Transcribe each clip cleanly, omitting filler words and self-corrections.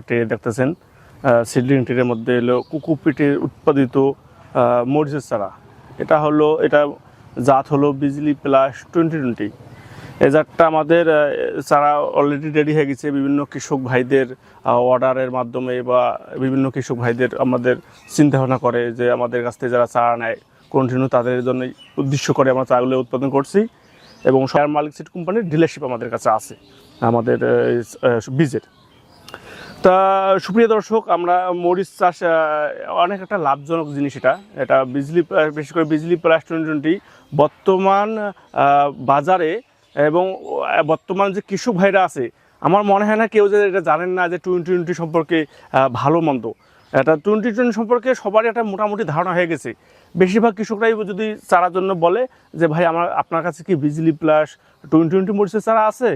Tray দেখতেছেন, seedling ট্রের মধ্যে হলো কোকোপিটের উৎপাদিত মরিচের চারা। এটা জাত হলো বিজলি প্লাস 2020। এই জাতটা আমাদের চারা অলরেডি রেডি হয়ে গেছে বিভিন্ন কৃষক ভাইদের অর্ডারের মাধ্যমে, বা বিভিন্ন কৃষক ভাইদের আমাদের চিন্তাভাবনা করে যে আমাদের কাছ থেকে যারা চারা নেয় কন্টিনিউ তাদের জন্য উদ্দেশ্য করে আমরা চারাগুলো উৎপাদন করছি। এবং শেয়ার মালিক সিড কোম্পানির ডিলারশিপ আমাদের কাছে আছে আমাদের বীজের। তা সুপ্রিয় দর্শক, আমরা মরিচ চাষ অনেক একটা লাভজনক জিনিস। এটা বিশেষ করে বিজলি প্লাস 2020 বর্তমান বাজারে এবং বর্তমান যে কৃষক ভাইরা আছে, আমার মনে হয় না কেউ যে এটা জানেন না যে 2020 সম্পর্কে ভালো মন্দ। এটা 2020 সম্পর্কে সবারই একটা মোটামুটি ধারণা হয়ে গেছে। বেশিরভাগ কৃষকরাই যদি চারার জন্য বলে যে ভাই আপনার কাছে কি বিজলি প্লাস 2020 মরিচের চারা আছে,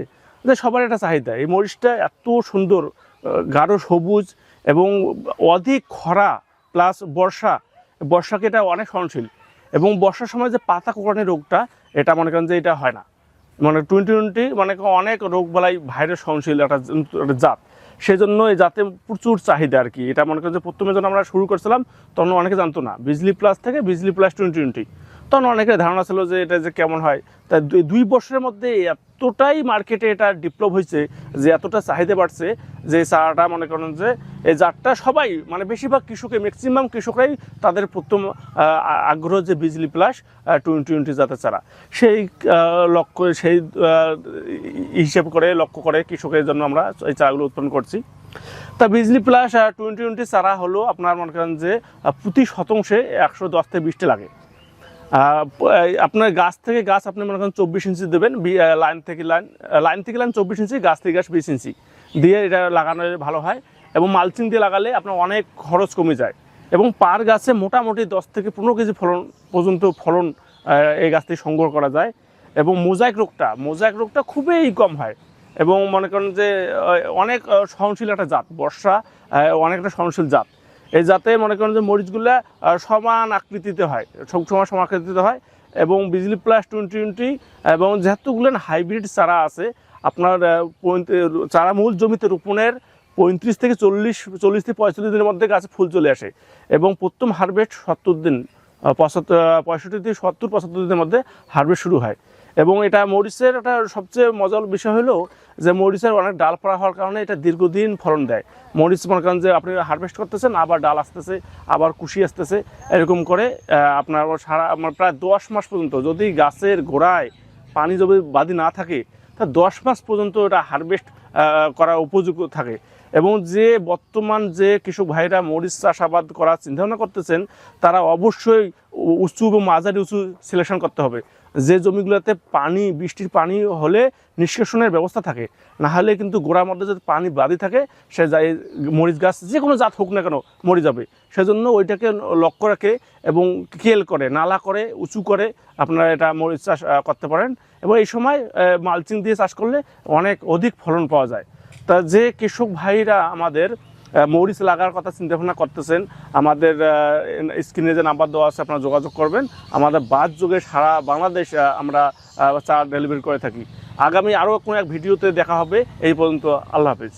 যে সবার একটা চাহিদা। এই মরিচটা এত সুন্দর, গাঢ় সবুজ এবং অধিক খরা প্লাস বর্ষাকে এটা অনেক সহনশীল। এবং বর্ষার সময় যে পাতা কোঁকড়ানি রোগটা, এটা মনে করেন যে এটা হয় না। মানে 2020 মানে অনেক রোগ বালাই ভাইরাস সহনশীল একটা জাত, সেই জন্য এই জাতে প্রচুর চাহিদা আর কি। এটা মনে করেন যে প্রথমে যখন আমরা শুরু করছিলাম তখন অনেকে জানতো না বিজলি প্লাস থেকে বিজলি প্লাস 2020, তখন অনেকের ধারণা ছিল যে এটা যে কেমন হয়। তাই 2 বছরের মধ্যে এতটাই মার্কেটে এটা ডেভেলপ হয়েছে যে এতটা চাহিদা বাড়ছে যে চারাটা মনে করেন যে এই জাতটা সবাই মানে বেশিরভাগ কৃষকের ম্যাক্সিমাম কৃষকরাই তাদের প্রথম আগ্রহ যে বিজলি প্লাস 2020 জাতের চারা, সেই হিসেব করে লক্ষ্য করে কৃষকের জন্য আমরা এই চারাগুলো উৎপন্ন করছি। তা বিজলি প্লাস 2020 চারা হলো আপনার মনে করেন যে প্রতি শতাংশে 110 থেকে 20টা লাগে। আপনার গাছ থেকে গাছ আপনি মনে করেন 24 ইঞ্চি দেবেন, লাইন থেকে লাইন 24 ইঞ্চি, গাছ থেকে গাছ 20 ইঞ্চি দিয়ে এটা লাগানো ভালো হয়। এবং মালচিং দিয়ে লাগালে আপনার অনেক খরচ কমে যায় এবং পার গাছে মোটামুটি 10 থেকে 15 কেজি ফলন এই গাছ থেকে সংগ্রহ করা যায়। এবং মোজাইক রোগটা খুবই কম হয় এবং মনে করেন যে অনেক সহনশীল একটা জাত, অনেকটা সহনশীল জাত। এই জাতে মনে করেন যে মরিচগুলা সমান আকৃতিতে হয়, সবসময় সমান আকৃতিতে হয়। এবং বিজলি প্লাস 2020 এবং যেহেতুগুলো হাইব্রিড চারা আছে, আপনার চারা মূল জমিতে রোপণের 35 থেকে 40 থেকে 45 দিনের মধ্যে গাছে ফুল চলে আসে এবং প্রথম হারভেস্ট 65 থেকে 75 দিনের মধ্যে হারভেস্ট শুরু হয়। এবং এটা মরিচের একটা সবচেয়ে মজার বিষয় হলো যে মরিচের অনেক ডাল পড়া হওয়ার কারণে এটা দীর্ঘদিন ফলন দেয়। মরিচ মনে করেন যে আপনি হারভেস্ট করতেছেন, আবার ডাল আসতেছে, আবার কুশি আসতেছে, এরকম করে আপনার প্রায় 10 মাস পর্যন্ত, যদি গাছের গোড়ায় পানি যদি বাদি না থাকে তা 10 মাস পর্যন্ত এটা হারভেস্ট করা উপযুক্ত থাকে। এবং যে বর্তমান যে কৃষক ভাইরা মরিচ চাষাবাদ করার চিন্তাভাবনা করতেছেন, তারা অবশ্যই উঁচু এবং মাঝারি উঁচু সিলেকশন করতে হবে। যে জমিগুলোতে বৃষ্টির পানি হলে নিষ্কাশনের ব্যবস্থা থাকে, না হলে কিন্তু গোড়ার মধ্যে যদি পানি বাদি থাকে সে মরিচ গাছ যে কোনো জাত হোক না কেন মরে যাবে। সেজন্য ওইটাকে লক্ষ্য রাখে এবং কেল করে, নালা করে, উঁচু করে আপনারা এটা মরিচ চাষ করতে পারেন। এবং এই সময় মালচিং দিয়ে চাষ করলে অধিক ফলন পাওয়া যায়। তা যে কৃষক ভাইরা আমাদের মরিচ লাগার কথা চিন্তাভাবনা করতেছেন, আমাদের স্ক্রিনে যে নাম্বার দেওয়া আছে আপনারা যোগাযোগ করবেন। আমাদের বাস যোগে সারা বাংলাদেশ আমরা চারা ডেলিভারি করে থাকি। আগামী আরও কোনো এক ভিডিওতে দেখা হবে। এই পর্যন্ত আল্লাহ হাফেজ।